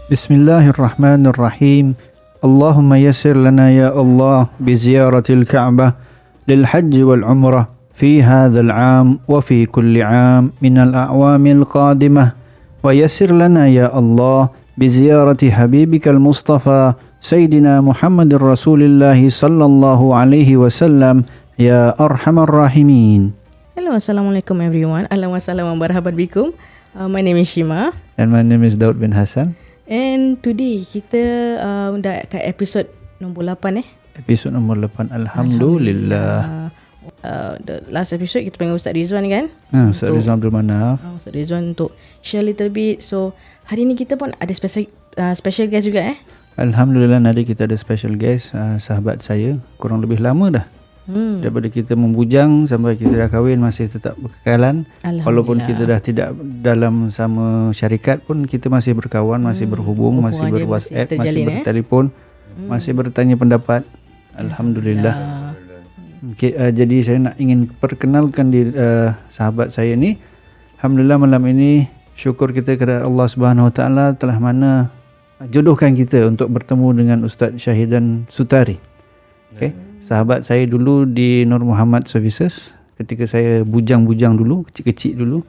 بسم الله الرحمن الرحيم اللهم يسر لنا يا الله بزيارة الكعبة للحج والعمرة في هذا العام وفي كل عام من الأعوام القادمة ويسر لنا يا الله بزيارة حبيبك المصطفى سيدنا محمد رسول الله صلى الله عليه وسلم يا أرحم الراحمين. Hello, Assalamualaikum everyone. Ahlan wa sahlan wa marhaban bikum. My name is Shima. And my name is Daud bin Hassan. And today kita dah kat episod nombor 8 Episod nombor 8. Alhamdulillah. The last episode kita panggil Ustaz Rizwan kan? Ustaz Rizwan Abdul Manaf. Ustaz Rizwan untuk share little bit. So hari ni kita pun ada special guest juga Alhamdulillah, nanti kita ada special guest, sahabat saya, kurang lebih lama dah. Daripada kita membujang sampai kita dah kahwin masih tetap berkekalan. Walaupun kita dah tidak dalam sama syarikat pun kita masih berkawan, masih berhubung, masih berWhatsApp, masih bertelefon, masih bertanya pendapat. Alhamdulillah. Okay, jadi saya ingin perkenalkan sahabat saya ni. Alhamdulillah malam ini syukur kita kepada Allah Subhanahu Wa Taala telah mana jodohkan kita untuk bertemu dengan Ustaz Syahidan Sutari. Okay. Sahabat saya dulu di Nur Muhammad Services ketika saya bujang-bujang dulu, kecil-kecil dulu,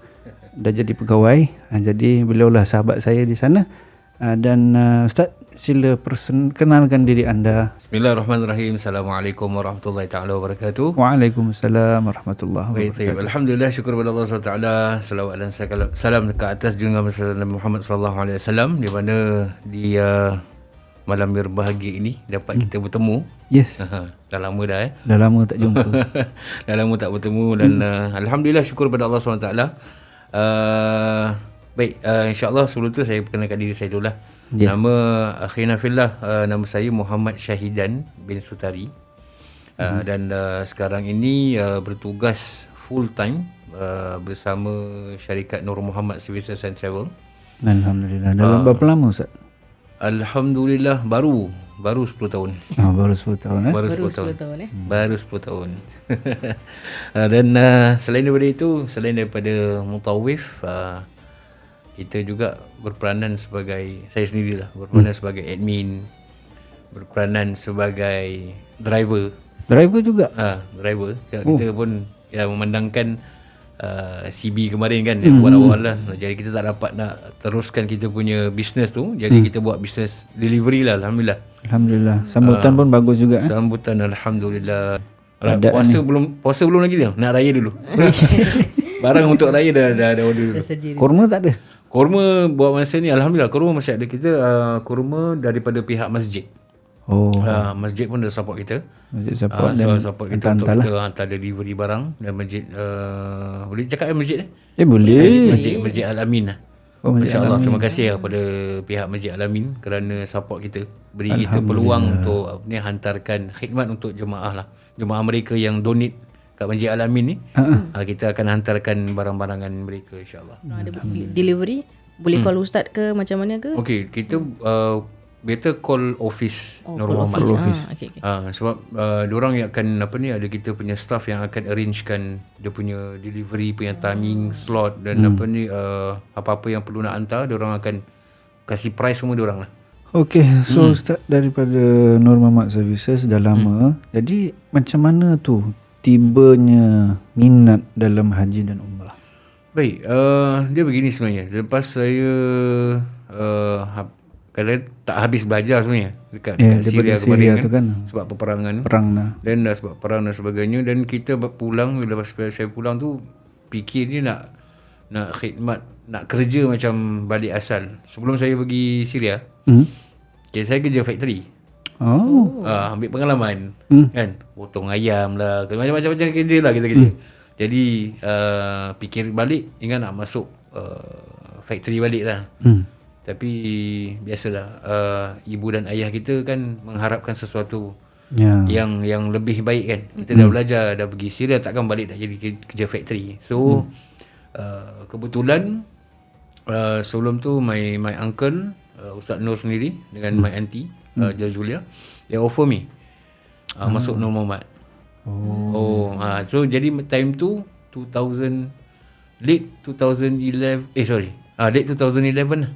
dah jadi pegawai. Jadi beliaulah sahabat saya di sana. Dan Ustaz, sila kenalkan diri anda. Bismillahirrahmanirrahim. Assalamualaikum warahmatullahi taala wabarakatuh. Waalaikumsalam warahmatullahi wabarakatuh. Alhamdulillah, syukur kepada Allah SWT. Salawat dan salam ke atas junjungan Nabi Muhammad sallallahu alaihi wasallam, di mana di malam berbahagia ini dapat kita bertemu. Yes. Dah lama dah Dah lama tak jumpa. Dah lama tak bertemu dan alhamdulillah syukur kepada Allah SWT. Baik, insya-Allah sebelum tu saya perkenalkan diri saya dululah. Yeah. Nama akhina fillah, nama saya Muhammad Syahidan bin Sutari. Dan sekarang ini bertugas full time bersama syarikat Nur Muhammad Services and Travel. Alhamdulillah. Dalam berapa lama Ustaz? Alhamdulillah baru 10 tahun. Baru 10 tahun Baru 10 tahun. Baru 10 tahun. Dan selain daripada itu, selain daripada mutawif, kita juga berperanan sebagai, saya sendirilah berperanan sebagai admin, berperanan sebagai driver. Driver juga? Driver. Kita pun memandangkan CB kemarin kan yang buat awal lah. Jadi kita tak dapat nak teruskan kita punya business tu. Jadi kita buat business delivery lah. Alhamdulillah. Alhamdulillah. Sambutan pun bagus juga. Sambutan Alhamdulillah. Puasa belum lagi tu. Nak raya dulu. Barang untuk raya dah order dulu. Kurma tak ada? Kurma buat masa ni Alhamdulillah kurma masih ada. Kita kurma daripada pihak masjid. Masjid pun dah support kita. Masjid support dan support kita untuk kita hantar delivery barang. Dan masjid boleh cakap masjid boleh. Masjid Al-Amin lah. Masya-Allah, terima kasih kepada pihak Masjid Al-Amin kerana support kita, beri kita peluang untuk hantarkan khidmat untuk jemaah lah. Jemaah mereka yang donate kat Masjid Al-Amin ni, kita akan hantarkan barang-barangan mereka insya-Allah. Ada delivery, boleh call ustaz ke macam mana ke? Okey, kita better call office Nur Muhammad. Okay. Sebab diorang yang akan ada kita punya staff yang akan arrangekan dia punya delivery punya timing slot dan apa-apa yang perlu nak hantar, diorang akan kasih price semua diorang lah. Okay, so Ustaz, daripada Nur Muhammad Services dah lama. Jadi macam mana tu tibanya minat dalam haji dan umrah? Baik, dia begini sebenarnya. Lepas saya kalau tak habis belajar sebenarnya dekat Syria kemarin kan, sebab peperangan dan sebab perang dan sebagainya, dan kita pulang, bila saya pulang tu fikirnya nak khidmat, nak kerja macam balik asal. Sebelum saya pergi Syria, saya kerja factory. Ambil pengalaman kan, potong ayam lah, macam-macam kerja lah kita kerja. Jadi fikir balik, ingat nak masuk factory balik lah. Tapi biasalah, ibu dan ayah kita kan mengharapkan sesuatu yang lebih baik kan. Kita dah belajar, dah pergi Syria, takkan balik dah jadi kerja factory. So kebetulan sebelum tu my uncle Ustaz Nur sendiri dengan my auntie Julia, they offer me masuk Nur Muhammad. So jadi time tu 2000 late 2011 late 2011 lah.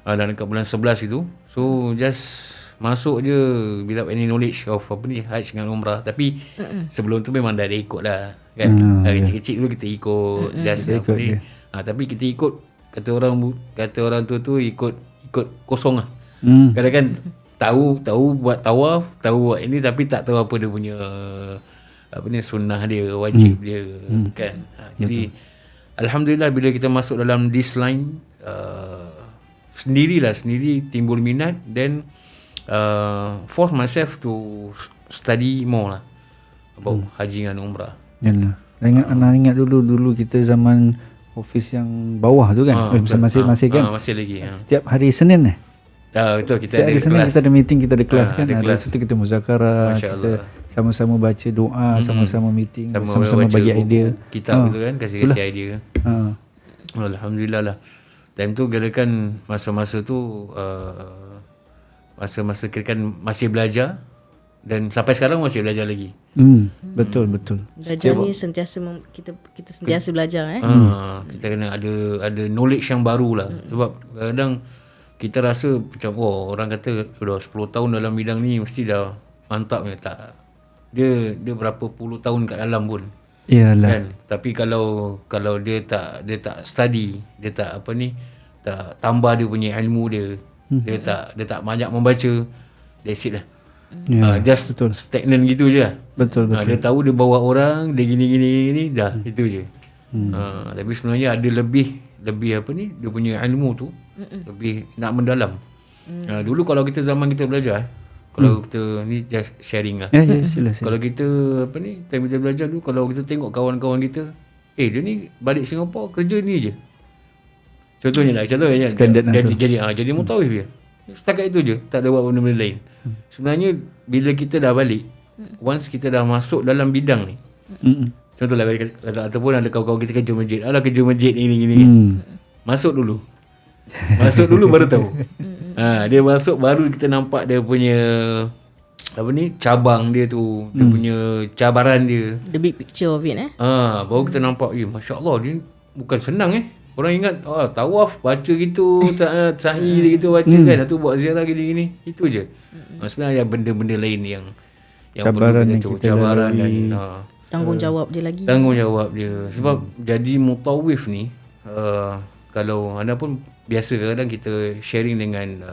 Dan dekat bulan 11 itu. So just masuk je without any knowledge of apa ni, Hajj dengan Umrah. Tapi sebelum tu memang dah ada ikut lah kan. Kecil-kecil dulu kita ikut just apa ni. Tapi kita ikut kata orang tu ikut kosong lah. Kadang-kadang tahu buat tawaf, tahu buat ini, tapi tak tahu apa dia punya apa ni, sunnah dia, wajib dia kan. Jadi alhamdulillah bila kita masuk dalam this line, sendiri timbul minat, dan force myself to study more lah about haji dan umrah. Yalah. Ingat dulu kita zaman office yang bawah tu kan, masih kan, masih lagi setiap hari Senin betul, kita setiap ada hari Senin kelas. kita ada meeting, kita ada kelas kan, ada ada kelas. situ kita muzakarah, kita sama-sama baca doa, sama-sama meeting, sama-sama bagi idea kitab tu kan, kasih idea. Alhamdulillah lah. Time tu kirakan masa-masa tu masa-masa kirakan masih belajar, dan sampai sekarang masih belajar lagi. Betul. Belajar ni sentiasa kita sentiasa belajar Kita kena ada knowledge yang baru lah. Sebab kadang kita rasa macam orang kata dah 10 tahun dalam bidang ni mesti dah mantap ni. Tak. Dia berapa puluh tahun kat dalam pun. Iyalah. Kan? Tapi kalau dia tak study, dia tak tak tambah dia punya ilmu dia. Dia tak banyak membaca. That's it lah. Just betul. Stagnant gitu je lah. Betul. Dia tahu dia bawa orang, dia gini dah, itu je. Tapi sebenarnya ada lebih apa ni, dia punya ilmu tu lebih nak mendalam. Dulu kalau kita zaman kita belajar, kalau kita ni just sharing lah. Sila. Kalau kita apa ni, time kita belajar dulu, kalau kita tengok kawan-kawan kita, dia ni balik Singapura kerja ni je. Contohnya jadi mutawif dia. Setakat itu je, tak ada buat benda-benda lain. Sebenarnya bila kita dah balik, once kita dah masuk dalam bidang ni, contohlah ataupun ada kawan-kawan kita kerja masjid, kerja masjid ni, masuk dulu baru tahu. Dia masuk baru kita nampak dia punya apa ni, cabang dia tu, dia punya cabaran dia, the big picture of it baru kita nampak, masya-Allah, dia bukan senang Orang ingat tawaf baca gitu, sa'i gitu baca kan, atau buat ziarah gini-gini, itu je. Sebenarnya ada benda-benda lain yang cabaran perlu kita cabaran dan tanggungjawab dia lagi. Tanggungjawab dia. Sebab jadi mutawif ni, kalau anda pun biasa kadang kita sharing dengan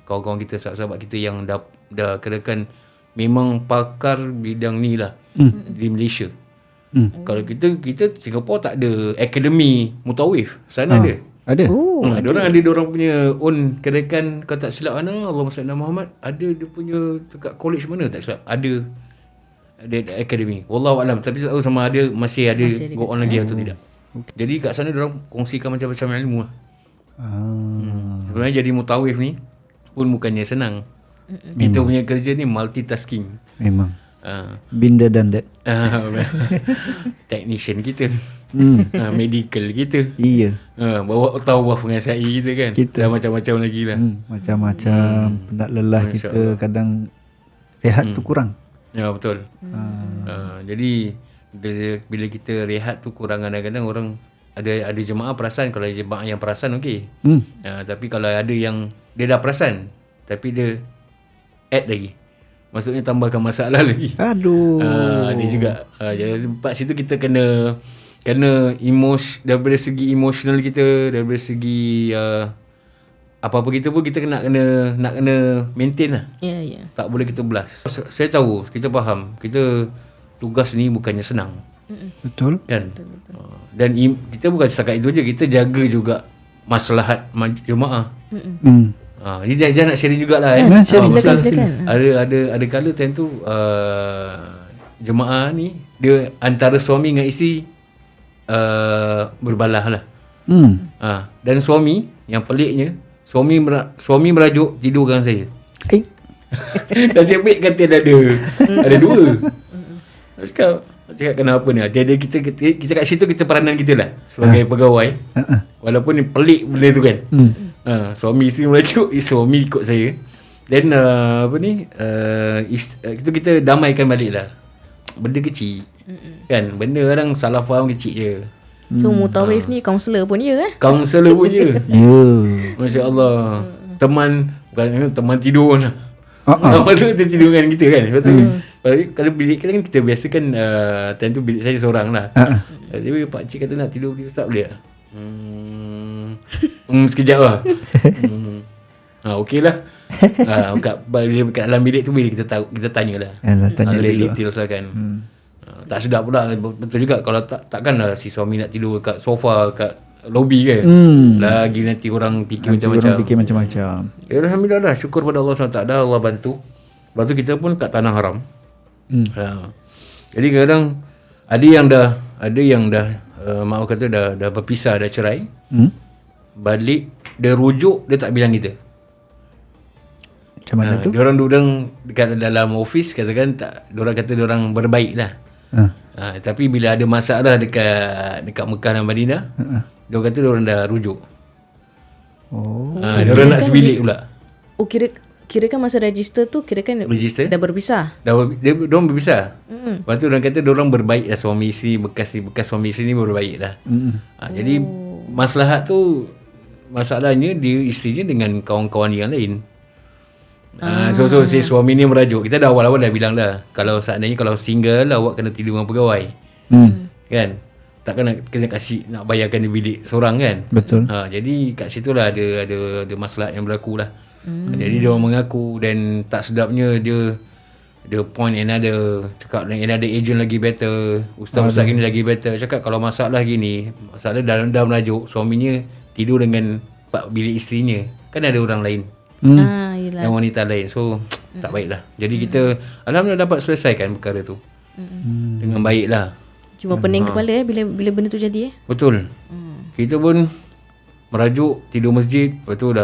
kawan-kawan kita, sahabat-sahabat kita yang dah kirakan memang pakar bidang ni lah di Malaysia. Kalau kita Singapura tak ada akademi mutawif. Sana ada. Diorang ada diorang punya own kirakan, kalau tak silap Allahumma salli ala Muhammad, ada dia punya dekat college mana tak silap, ada akademi. Wallahu alam, tapi tak tahu sama ada masih ada go on lagi atau tidak. Jadi kat sana diorang kongsikan macam-macam ilmu lah. Sebenarnya jadi mutawif ni pun bukannya senang. Kita punya kerja ni multitasking. Memang. Been there done that. Technician kita, medical kita, bawa tawaf dengan sa'i kita kan, dan macam-macam lagi lah. Macam-macam. Penat lelah kita, kadang rehat tu kurang. Ya betul. Jadi bila kita rehat tu kurang, kadang-kadang orang ada jemaah perasan. Kalau jemaah yang perasan okey. Tapi kalau ada yang dia dah perasan tapi dia add lagi, maksudnya tambahkan masalah lagi. Aduh. Dia juga jadi part situ kita kena daripada segi emosional kita, daripada segi apa-apa kita pun kita nak kena maintain lah. Ya. Tak boleh kita blast. Saya tahu, kita faham, kita tugas ni bukannya senang. Betul. Kan? Betul. Dan kita bukan setakat itu je, kita jaga juga maslahat jemaah. Jadi jangan nak sharing jugalah. Silakan. Ada kala time tu jemaah ni dia antara suami dengan isteri berbalah lah. Dan suami yang peliknya, suami merajuk tidurkan saya. Dan saya ambil kata ada dua. Cakap kenapa ni? Jadi kita kat situ kita peranan kita lah sebagai pegawai. Walaupun ni pelik benda tu kan. Suami isteri merajuk, suami ikut saya. Then itu kita damaikan balik lah. Benda kecil. Kan? Benda kadang salah faham kecil je. So Mutawif ni kaunselor pun ya Kaunselor pun ya. Masya Allah. Teman tidur lah. Lepas tu dia tidur dengan kita kan. Lepas tu kalau bilik kita kan, kita biasa kan time tu bilik saya seorang lah. Tapi pakcik kata nak tidur bilik Ustaz boleh tak? Sekejap lah. Okey lah. Bila kat dalam bilik tu, bila kita tahu, kita tanyalah. Tanya lebih detail lah kan. Tak sedap pula. Betul juga kalau takkanlah si suami nak tidur kat sofa, kat lobby kan. Lagi nanti orang fikir macam-macam. Alhamdulillah lah, syukur pada Allah SWT, Allah bantu. Lepas tu kita pun kat tanah haram. Jadi kadang ada yang dah maaf kata dah berpisah, dah cerai. Balik dia rujuk, dia tak bilang kita. Macam mana tu? Diorang dekat dalam office katakan tak, diorang kata diorang berbaik lah. Tapi bila ada masalah dekat Mekah dan Madinah, diorang kata diorang dah rujuk. Diorang nak sebilik pula. Kira kan masa register tu dah berpisah. Diorang berpisah. Lepas tu diorang kata diorang berbaik lah, suami isteri, bekas suami isteri ni berbaik lah. Jadi masalah tu, masalahnya dia isterinya dengan kawan-kawan yang lain. So si suami ni merajuk. Kita dah awal-awal dah bilang dah, kalau seandainya kalau single, awak kena tidur dengan pegawai. Kan? Takkan nak kena kasih, nak bayarkan di bilik seorang kan. Betul. Jadi kat situ lah ada masalah yang berlaku lah. Jadi dia orang mengaku, dan tak sedapnya dia point another, cakap another agent lagi better, ustaz-ustaz gini lagi better. Cakap kalau masalah gini, masalah dah merajuk, suaminya tidur dengan bilik isterinya, kan ada orang lain. Yang wanita lain. So tak baik lah. Jadi kita alhamdulillah dapat selesaikan perkara tu dengan baik lah. Cuma pening kepala bila benda tu jadi Betul. Kita pun merajuk, tidur masjid. Lepas tu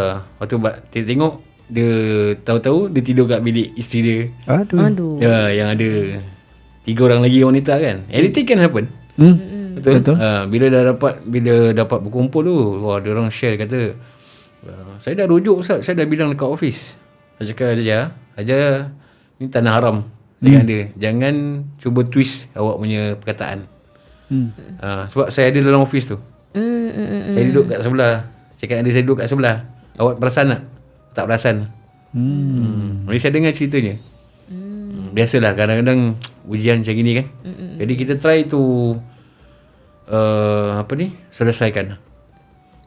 tengok dia, tahu-tahu dia tidur kat bilik isteri dia. Aduh. Ya, yang ada 3 orang lagi wanita kan. Anything can happen. Betul. Bila dapat berkumpul tu, wah, dia orang share kata, saya dah rujuk Ustaz, saya dah bilang dekat office. Saya cakap aja ni tanah haram dengan dia. Jangan cuba twist awak punya perkataan. Sebab saya ada dalam office tu. Saya duduk kat sebelah. Cakap ada saya duduk kat sebelah. Awak perasan tak? Tak perasan. Jadi saya dengar ceritanya. Biasalah kadang-kadang ujian macam gini kan. Jadi kita try to selesaikan.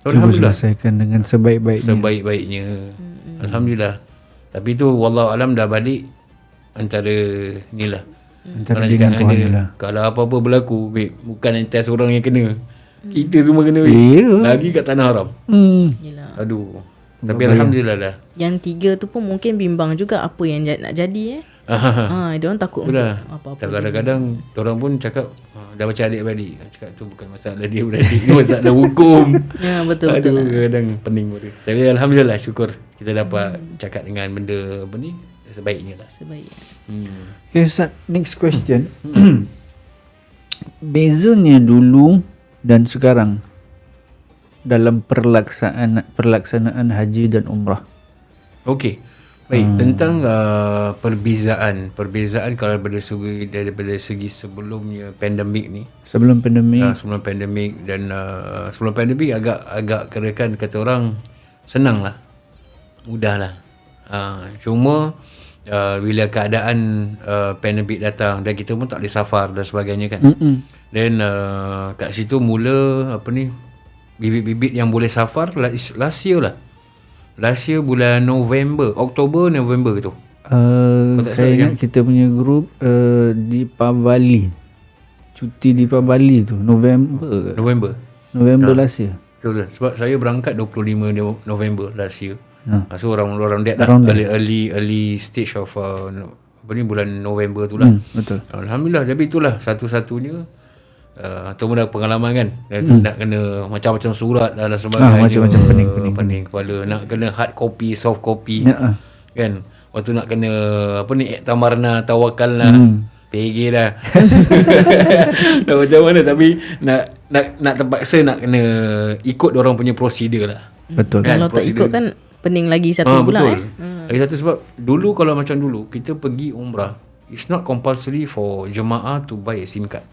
Alhamdulillah, selesaikan dengan sebaik-baiknya. Alhamdulillah. Tapi tu wallahu alam dah balik antara inilah. Antara dengan Tuhan lah. Kalau apa-apa berlaku, bukan entah seorang yang kena. Kita semua kena. Lagi kat tanah haram. Aduh. Tapi alhamdulillah lah. Yang 3 tu pun mungkin bimbang juga apa yang nak jadi dia orang takut apa-apa. Kadang-kadang orang pun cakap dah baca adik-beradik, cakap tu bukan masalah dia beradik, ni masalah hukum. Ya, betul. Kadang pening pun. Tapi alhamdulillah, syukur kita dapat cakap dengan benda apa ni sebaiknya lah. Okay Ustaz, next question. Bezanya dulu dan sekarang dalam perlaksanaan haji dan umrah. Okey. Baik, tentang perbezaan kalau daripada segi sebelumnya pandemik ni. Sebelum pandemik dan sebelum pandemik agak kirakan kata orang senang lah, mudah lah. Cuma bila keadaan pandemik datang dan kita pun tak boleh safar dan sebagainya kan. Dan kat situ mula bibit-bibit yang boleh safar last year lah. Last year bulan Oktober tu. Saya ingat kita punya grup di Pavali. Cuti di Pavali tu November last year. Betul. Sebab saya berangkat 25 November last year. So orang that lah, early stage of bulan November tu lah. Betul. Alhamdulillah. Tapi itulah satu-satunya atau dah pengalaman kan, nak kena macam-macam surat dan sebagainya, macam-macam pening kepala, nak kena hard copy, soft copy, kan. Waktu nak kena iktamarna, tawakalna, PG dah. Dah macam mana, tapi nak terpaksa nak kena ikut orang punya prosedur lah. Betul. Kan? Kalau tak ikut kan pening lagi satu bulan. Lagi satu sebab dulu kalau macam dulu kita pergi umrah, it's not compulsory for jemaah to buy a SIM card.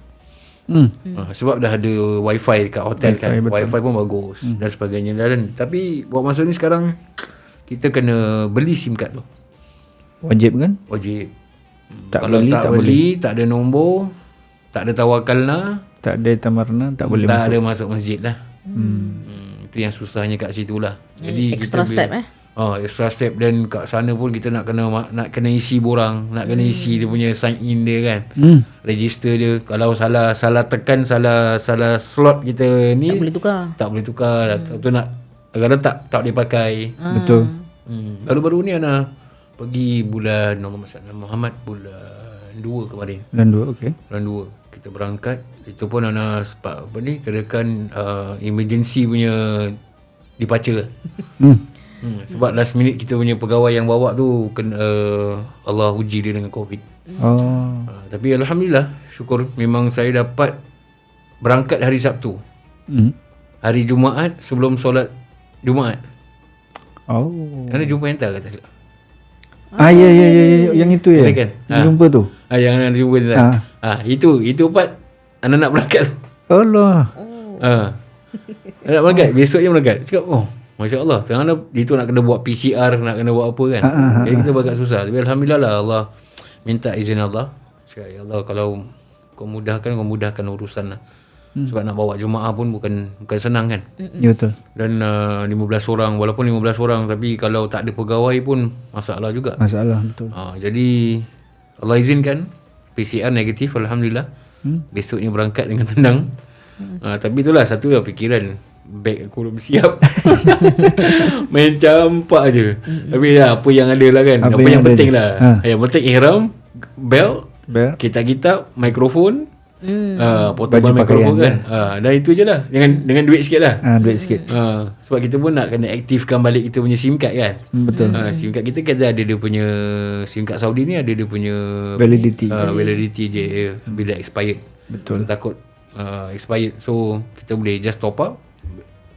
Sebab dah ada wifi dekat hotel kan. Wifi pun bagus dan sebagainya. Dan tapi buat masa ni sekarang kita kena beli SIM card tu. Wajib kan? Wajib. Kalau tak beli, tak ada nombor, tak ada tawakalna, tak ada tamarna, tak boleh tak masuk. Tak ada masuk masjid lah. Itu yang susahnya kat situ lah. Jadi extra step extra step. Dan kat sana pun kita nak kena isi borang, nak kena isi dia punya sign in dia kan. Register dia. Kalau salah tekan, salah slot kita ni, tak boleh tukar. Tu nak kadang tak boleh pakai. Betul. Baru-baru ni Ana pergi bulan Muhammad bulan 2 kemarin. Bulan 2, okey. Bulan 2 kita berangkat. Itu pun Ana sebab kirakan emergency punya departure. Sebab last minute kita punya pegawai yang bawa tu kena Allah uji dia dengan COVID. Tapi alhamdulillah, syukur memang saya dapat berangkat hari Sabtu. Hari Jumaat sebelum solat Jumaat. Kerana jumpa hantar kata silap. Ya, yang itu ya. Kan? Jumpa tu. Yang anda jumpa tu. Itu part anda nak berangkat tu. Allah. Nak berangkat, besoknya berangkat. Cakap, Masya Allah, itu nak kena buat PCR, nak kena buat apa kan. Jadi kita agak susah. Tapi alhamdulillah lah, Allah minta izin Allah. Cakap, ya Allah, kalau kau mudahkan urusan lah. Sebab nak bawa jemaah pun bukan senang kan. Ya, betul. Dan 15 orang, walaupun 15 orang, tapi kalau tak ada pegawai pun masalah juga. Masalah, betul. Jadi Allah izinkan PCR negatif, alhamdulillah. Besoknya berangkat dengan tenang. Tapi itulah satu fikiran, beg aku belum siap. Main campak je. Tapi apa yang ada lah kan. Apa yang penting lah. Yang penting ihram, belt, kitab-kitab, mikrofon, portable mikrofon kan. Dan itu je lah. Dengan duit sikit lah. Duit sikit. Sebab kita pun nak kena aktifkan balik kita punya SIM card kan. Betul. SIM card kita ada dia punya SIM card Saudi ni ada dia punya validity je bila expired. Betul. So, takut expired. So kita boleh just top up,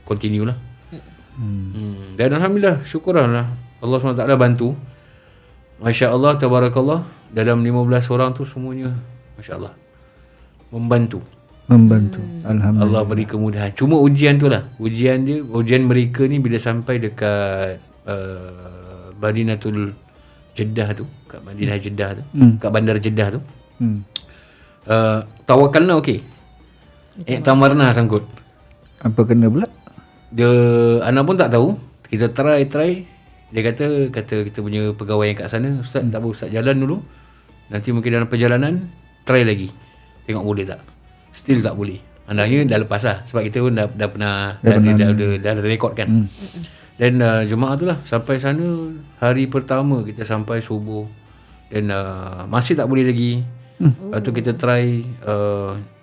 continue lah. Dan alhamdulillah, syukurlah Allah SWT bantu. Masya Allah, tabarakallah. Dalam 15 orang tu semuanya Masya Allah membantu. Alhamdulillah. Allah beri kemudahan. Cuma ujian tu lah, ujian mereka ni bila sampai dekat Madinatul Jeddah tu, kat Madinah Jeddah tu, kat bandar Jeddah tu, tawakalna okey. Tamarna sangkut. Apa kena pula? Dia Ana pun tak tahu. Kita try. Dia kata kita punya pegawai yang kat sana, Ustaz tak apa, Ustaz jalan dulu. Nanti mungkin dalam perjalanan try lagi. Tengok boleh tak. Still tak boleh. Andainya dah lepas lah. Sebab kita pun dah pernah dah rekod kan. Dan jemaah tu lah sampai sana hari pertama kita sampai subuh. Dan masih tak boleh lagi. Lepas tu kita try,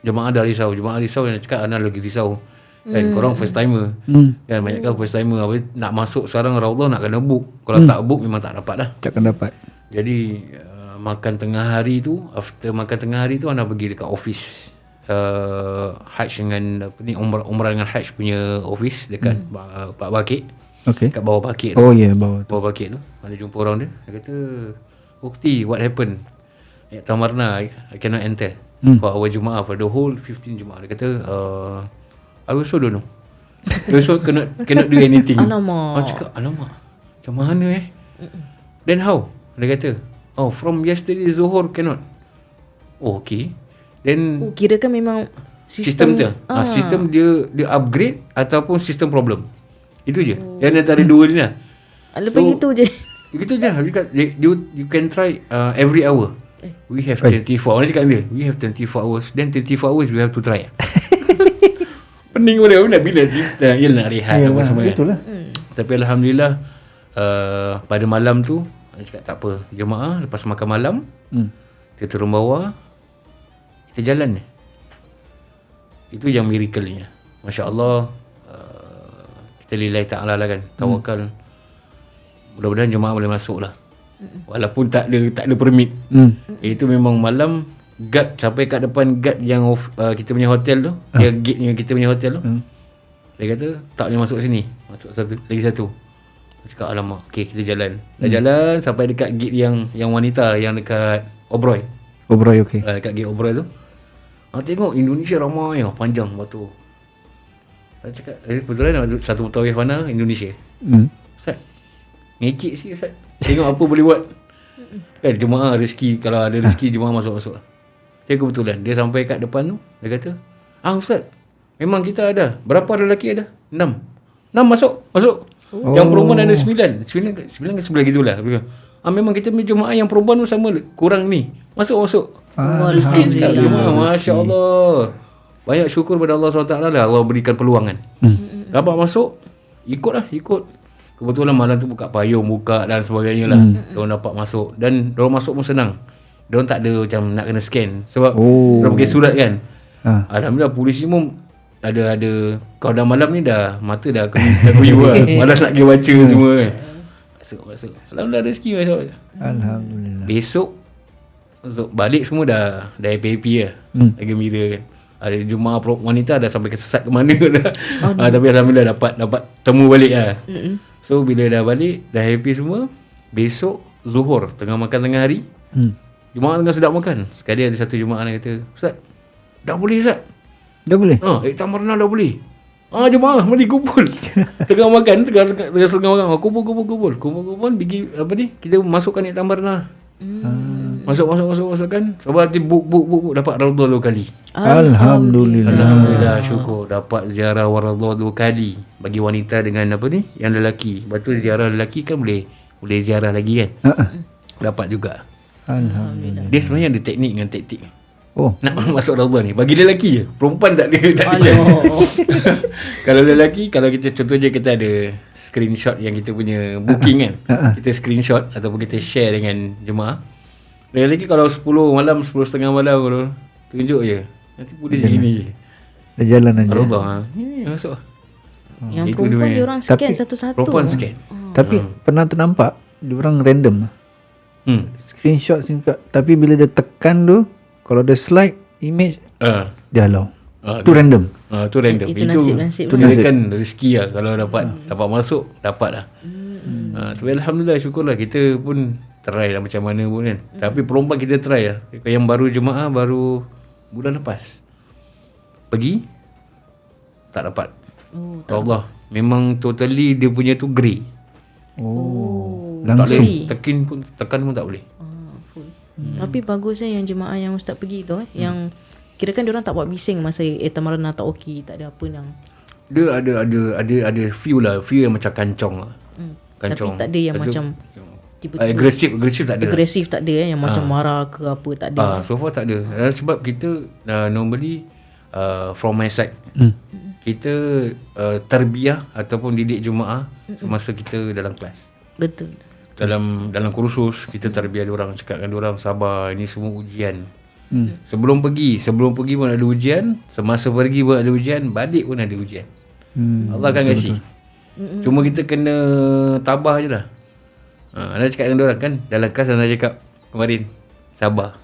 jemaah dah risau. Jemaah risau yang cakap Ana lagi risau. Kan korang first timer. Kan banyak kan first timer. Nak masuk sekarang Raudhah nak kena book. Kalau tak book memang tak dapat dah. Takkan dapat. Jadi makan tengah hari tu, after makan tengah hari tu Ana pergi dekat office Hajj dengan umrah dengan Hajj punya office dekat Pak Bakit. Okay. Kat bawah Bakit tu. Bawah Bakit tu. Ada jumpa orang dia. Dia kata, Ukti, what happened? Tamarna, I cannot enter for our Jumaah, for the whole 15 Jumaah. Dia kata, I also don't know. I also cannot do anything. Alamak. Cakap, alamak. Macam mana Then how? Dia kata, from yesterday Zuhur cannot. Okay. Then kira kan memang sistem tu. Sistem dia upgrade ataupun sistem problem. Itu je. Yang antara dua ni lah. Lepas itu je. Begitu je. You can try every hour. We have 24. Orang cakap dia, we have 24 hours. Then 24 hours we have to try. Pening boleh nak bila cerita. Yelah nak rehat apa semua. Itulah. Tapi alhamdulillah pada malam tu dia cakap tak apa, jemaah lepas makan malam kita turun bawah, kita jalan. Itu yang miracle-nya. Masya Allah. Kita lillahi ta'ala lah kan, tawakal. Mudah-mudahan jemaah boleh masuk lah. Walaupun tak ada permit. Itu memang malam guard sampai kat depan guard yang kita punya hotel tu, dia gate yang kita punya hotel tu. Dia kata tak boleh masuk sini. Masuk lagi satu. Aku cakap alamak. Okey, kita jalan. Dah jalan sampai dekat gate yang wanita yang dekat Oberoi. Oberoi okey. Dekat gate Oberoi tu. Tengok Indonesia ramai panjang batu. Saya cakap kebetulan satu mutawif mana Indonesia. Ustaz, ngecik sikit Ustaz, tengok apa boleh buat. Kan jemaah rezeki, kalau ada rezeki jemaah masuk-masuk. Saya kebetulan dia sampai kat depan tu, dia kata, Ustaz, memang kita ada berapa lelaki ada? 6 masuk. Yang perempuan ada 9 ke sebelah gitulah. Memang kita punya jemaah yang perempuan tu sama kurang ni. Masuk. Rezeki sekali jemaah, masya-Allah. Banyak syukur pada Allah SWT lah, Allah berikan peluang kan. Dapat masuk, ikut. Kebetulan malam tu buka payung, buka dan sebagainya lah. Diorang dapat masuk. Dan diorang masuk pun senang. Diorang tak ada macam nak kena scan. Sebab diorang pakai surat kan. Alhamdulillah polisi pun ada kalau dah malam ni dah mata dah kuyup lah. Malas nak pergi baca semua kan. Masuk. Alhamdulillah rezeki masuk. Alhamdulillah. Besok balik semua dah happy lah. Dah gembira kan. Ada jemaah wanita dah sampai kesesat ke mana dah. Tapi alhamdulillah dapat temu balik lah. So bila dah balik, dah happy semua. Besok zuhur tengah makan tengah hari, jemaah tengah sedap makan. Sekali ada satu jemaah yang kata, Ustaz, dah boleh Ustaz? Dah boleh? Tamarna dah boleh. Jemaah mari kumpul. Tengah makan, tengah makan. Kumpul. Pergi apa ni? Kita masukkan Tamarna. Masukkan. Sebab nanti buk dapat Raudhah 2 kali. Alhamdulillah, syukur dapat ziarah Raudhah 2 kali. Bagi wanita dengan apa ni? Yang lelaki. Betul ziarah lelaki kan boleh ziarah lagi kan? Dapat juga. Alhamdulillah. Dia sebenarnya ada teknik dengan taktik. Nak masuk Raudhah ni bagi lelaki je. Perempuan tak ada. Kalau lelaki, kalau kita contohnya kita ada screenshot yang kita punya booking kan. Kita screenshot ataupun kita share dengan jemaah. Lelaki kalau 10 malam, 10.30 malam kalau tunjuk je. Nanti polis gini je. Dah jalan aja. Raudhah masuk. Yang perempuan dia orang scan satu-satu. Perempuan scan. Tapi pernah ternampak dia orang random. Screenshot singkat. Tapi bila dia tekan tu, kalau dia slide image, dia allow. Tu random. Tu random. Itu nasib. Itu kan rezeki lah. Kalau dapat masuk, dapat lah. Tapi alhamdulillah, syukurlah kita pun try lah macam mana pun kan. Tapi perempuan kita try lah. Yang baru jemaah baru bulan lepas pergi, tak dapat. Allah, memang totally dia punya tu grey. Langsung tekan pun tak boleh. Tapi bagusnya yang jemaah yang Ustaz pergi tu yang kirakan diorang tak buat bising masa Tamarna tak okey, tak ada apa yang dia ada feel yang macam kancong lah. Tapi tak ada yang macam agresif tak ada. Agresif tak ada yang macam marah ke apa, tak ada. So far tak ada. Sebab kita normally from my side kita tarbiyah ataupun didik jemaah semasa kita dalam kelas. Betul. Dalam kursus kita tarbiyah diorang, cakapkan diorang sabar, ini semua ujian. Sebelum pergi pun ada ujian, semasa pergi pun ada ujian, balik pun ada ujian. Allah akan kasih. Cuma kita kena tabah je lah. Anda cakap dengan diorang kan, dalam kelas anda cakap kemarin, sabar.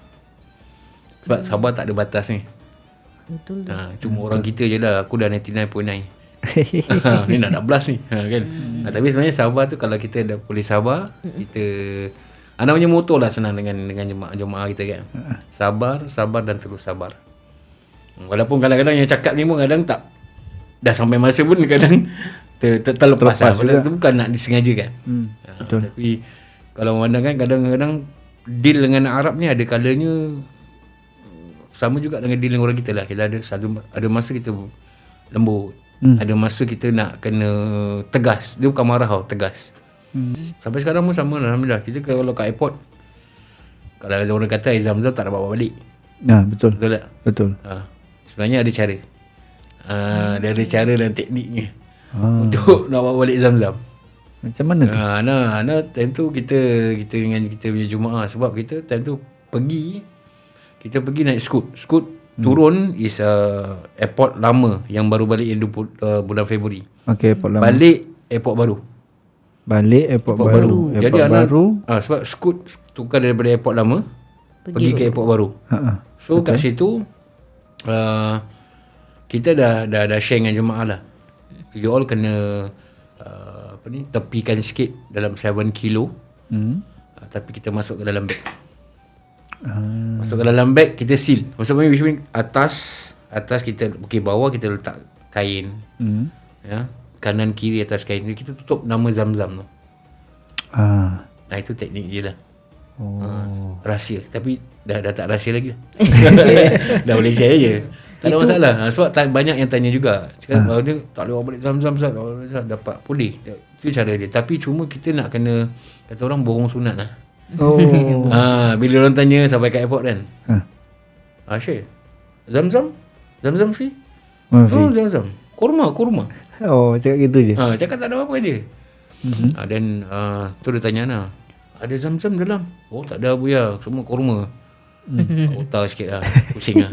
Sebab sabar tak ada batas ni. Betul. Cuma orang kita je lah, aku dah 99.9. Ni nak 12 ni kan. Tapi sebenarnya sabar tu, kalau kita dah boleh sabar, kita anda punya motor lah senang dengan jemaah kita kan. Sabar dan terus sabar. Walaupun kadang-kadang yang cakap ni pun kadang tak, dah sampai masa pun kadang terlepas lah. Itu bukan nak disengajakan. Tapi kalau memandangkan kadang-kadang deal dengan Arab ni ada kalanya sama juga dengan deal dengan orang kita lah. Kita ada masa kita lembut. Ada masa kita nak kena tegas. Dia bukan marah tau, tegas. Sampai sekarang pun sama alhamdulillah. Kita kalau kat airport, kalau ada orang kata air Zam-Zam tak dapat bawa balik. Betul. Betul tak? Betul. Sebenarnya ada cara. Dia ada cara dan tekniknya untuk nak bawa balik Zam-Zam. Macam mana tu? Time tu kita dengan kita punya jemaah, sebab kita time tu pergi naik Scoot turun is airport lama yang baru balik yang bulan Februari. Okey, airport lama. Balik airport baru. Jadi sebab Scoot tukar daripada airport lama pergi ke airport baru. So kat situ kita dah share dengan jemaah lah. You all kena tepikan sikit dalam 7 kilo. Tapi kita masuk ke dalam beg. Masuk ke dalam beg, kita seal. Maksudnya atas kita, bawah kita letak kain. Ya, kanan kiri atas kain ni kita tutup nama Zam-Zam tu. Nah, itu teknik je lah. Rahsia. Tapi dah tak rahsia lagi lah. Dah boleh share je. Tak ada masalah. Sebab banyak yang tanya juga. Cakap dia tak boleh bawa balik Zam-Zam, dapat boleh. Itu cara dia. Tapi cuma kita nak kena, kata orang, borong sunat lah. Bila orang tanya sampai kat airport kan, Syekh, Zam-Zam fee? Zam-Zam. Kurma. Cakap gitu je. Cakap tak ada apa-apa je. Dan tu dia tanya lah, ada Zam-Zam dalam? Oh, tak ada Buya, semua kurma. Otak sikit lah, pusing lah.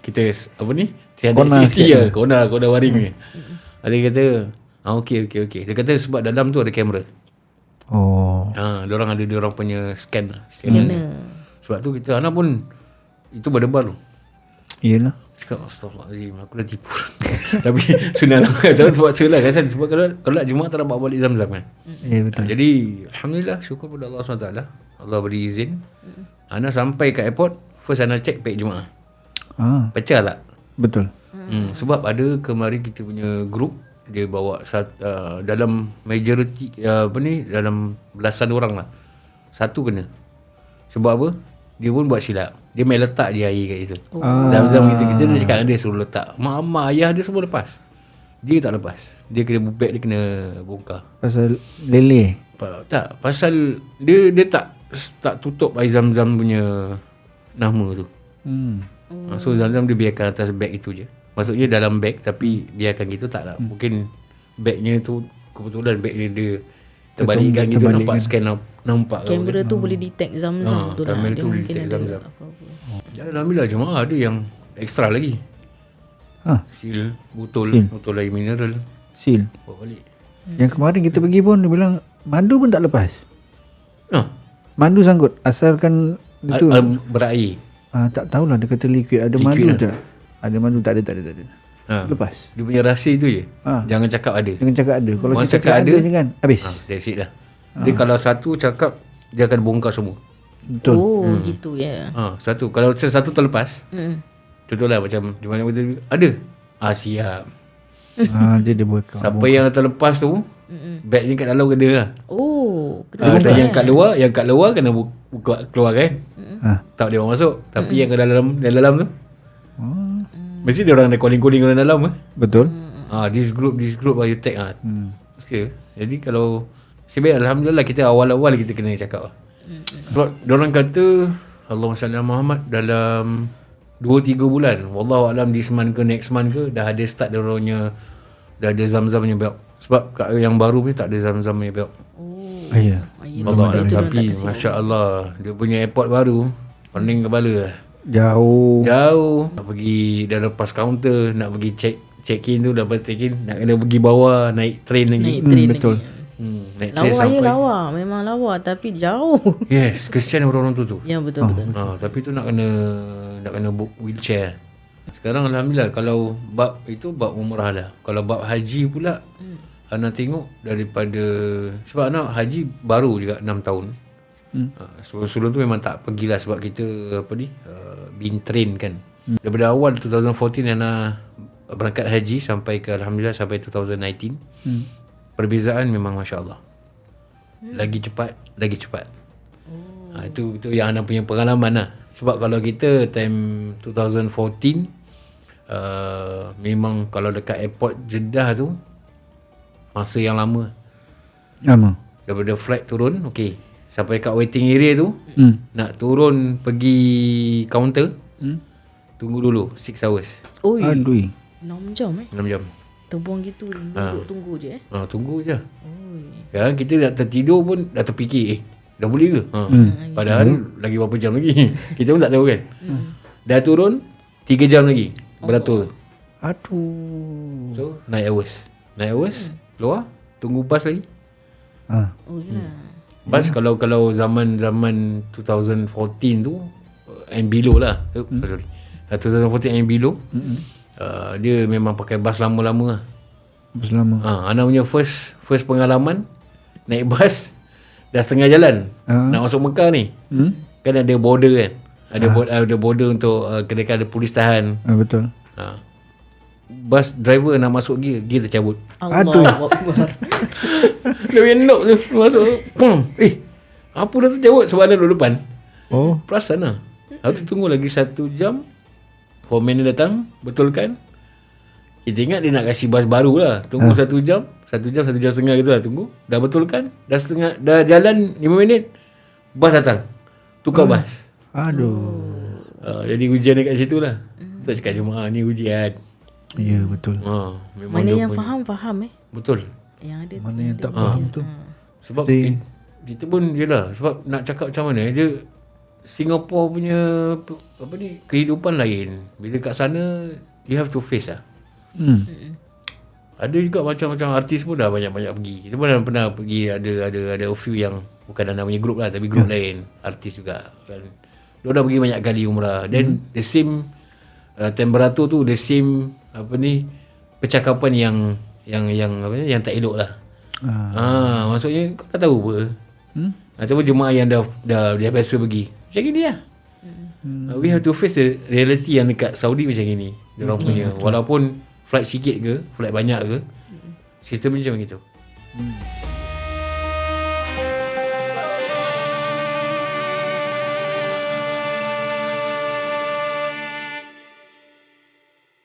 Kita apa ni, 360 lah, kona waring ni. Dia kata okey. Dia kata sebab dalam tu ada kamera. Diorang ada diorang punya scanner. Sebab tu kita anak pun itu berdebar tu. Iyalah. Cakap astagfirullahalazim, aku dah tipu. Tapi sunnah lah. Sebab selah kan. Sebab kalau Jumaat tak dapat balik Zam-Zam kan. Ya, betul. Jadi alhamdulillah, syukur pada Allah SWT. Allah beri izin. Ana sampai kat airport, first Ana check beg Jumaat. Pecah tak? Betul. Sebab ada kemarin kita punya group, dia bawa dalam majority dalam belasan orang lah, satu kena. Sebab apa? Dia pun buat silap. Dia main letak je air kat situ. Zam-Zam kita dah cakap dengan dia suruh letak. Mak ayah dia semua lepas. Dia tak lepas. Dia kena beg, dia kena bongkar. Pasal lele? Tak, pasal dia tak tutup air Zam-Zam punya nama tu. So Zam-Zam dia biarkan atas beg itu je. Maksudnya dalam beg, tapi biarkan gitu tak lah. Mungkin bagnya tu kebetulan bagnya dia terbalikkan gitu, nampak scan nampak. Kamera tu boleh detect Zam-Zam tu lah. Kamera tu boleh detect Zam-Zam. Alhamdulillah jemaah ada yang ekstra lagi. Seal, botol air mineral. Seal. Bawa balik. Yang kemarin kita pergi pun dia bilang madu pun tak lepas. Madu sangkut asalkan itu berair. Tak tahulah, dia kata liquid. Ada liquid madu tak? Ada madu tak ada. Lepas. Dia punya rahsia tu je. Jangan cakap ada. Kalau cakap ada jangan habis. That's it lah. Dia kalau satu cakap, dia akan bongkar semua. Betul. Gitu ya. Satu. Kalau satu terlepas, contohlah macam kita ada. Siap. Dia buat siapa yang terlepas tu, beg ni kat dalam kena lah. Kena yang kat luar kena buka keluar kan. Tak boleh orang masuk. Tapi yang kat dalam tu, mesti dia orang ada calling orang dalam. Betul. This group you tag. Mesti. Jadi kalau sebenarnya alhamdulillah kita awal-awal kita kena cakap. Sebab diorang kata Allahumma salli ala Muhammad dalam 2-3 bulan, wallahu alam this month ke next month ke, dah ada start diorangnya, dah ada Zam-Zam punya belt. Sebab yang baru ni tak ada Zam-Zam punya belt. Ya. Allah alam. Tapi masya-Allah dia punya airport baru, pening kepala. Jauh. Nak pergi dah lepas kaunter, nak pergi check-in tu, dah check-in, nak kena pergi bawah, naik train lagi. Betul. Naik train sampai. Lawa, memang lawa tapi jauh. Yes, kesian orang-orang tu. Ya, betul. Tapi tu nak kena book wheelchair. Sekarang alhamdulillah kalau bab itu bab umrah lah. Kalau bab haji pula, Ana tengok daripada, sebab Ana haji baru juga 6 tahun. Sebelum tu memang tak pergilah sebab kita been train kan. Daripada awal 2014 Ana berangkat haji sampai ke alhamdulillah sampai 2019. Perbezaan memang masya-Allah. Lagi cepat. Itu yang Ana punya pengalaman lah. Sebab kalau kita time 2014 memang kalau dekat airport Jeddah tu masa yang lama. Daripada flight turun, okey, sampai kat waiting area tu, nak turun pergi kaunter, tunggu dulu 6 hours. Aduh. 6 jam 6 jam. Terbuang gitu, tunggu je. Tunggu je. Sekarang kita dah tertidur pun dah terfikir, dah boleh ke? Padahal lagi berapa jam lagi. Kita pun tak tahu kan. Dah turun 3 jam lagi beratur. Aduh. So naik hours, keluar, tunggu bas lagi. Bas kalau zaman 2014 tu and below lah. Sorry. 2014 and below. Dia memang pakai bas lama-lama lah. Bas lama. Ana punya first pengalaman naik bas dah setengah jalan nak masuk Mekah ni. Kan ada border kan. Ada border untuk kira-kira ada polis tahan. Betul. Bus driver nak masuk gear tercabut. Allahu Akbar. Dia endok tu masuk. Apa dah tercabut sebab ada duduk depan. Perasan lah. Lalu tunggu lagi 1 jam. Foreman dia datang, betulkan. Kita ingat dia nak kasih bas baru lah. Tunggu 1 jam. 1 jam setengah gitu lah tunggu. Dah betulkan. Dah jalan 5 minit. Bas datang. Tukar bas. Jadi ujian dekat situ lah. Tak cakap jemaah ni ujian. Ya, betul. Mana yang faham Betul. Yang ada mana yang tak faham tu. Sebab kita pun yelah. Sebab nak cakap macam mana, dia Singapore punya kehidupan lain. Bila kat sana you have to face lah. Ada juga macam-macam artis pun dah banyak-banyak pergi. Kita pun dah pernah pergi, ada a few yang bukan namanya grup lah, tapi grup lain artis juga kan. Dia dah pergi banyak kali umrah. Then the same time beratur tu, the same percakapan yang tak elok lah. Maksudnya kau dah tahu apa? Ataupun jemaah yang dah biasa pergi macam gini lah. We have to face the reality yang dekat Saudi macam gini. Diorang punya walaupun flight sikit ke, flight banyak ke, sistem macam gitu.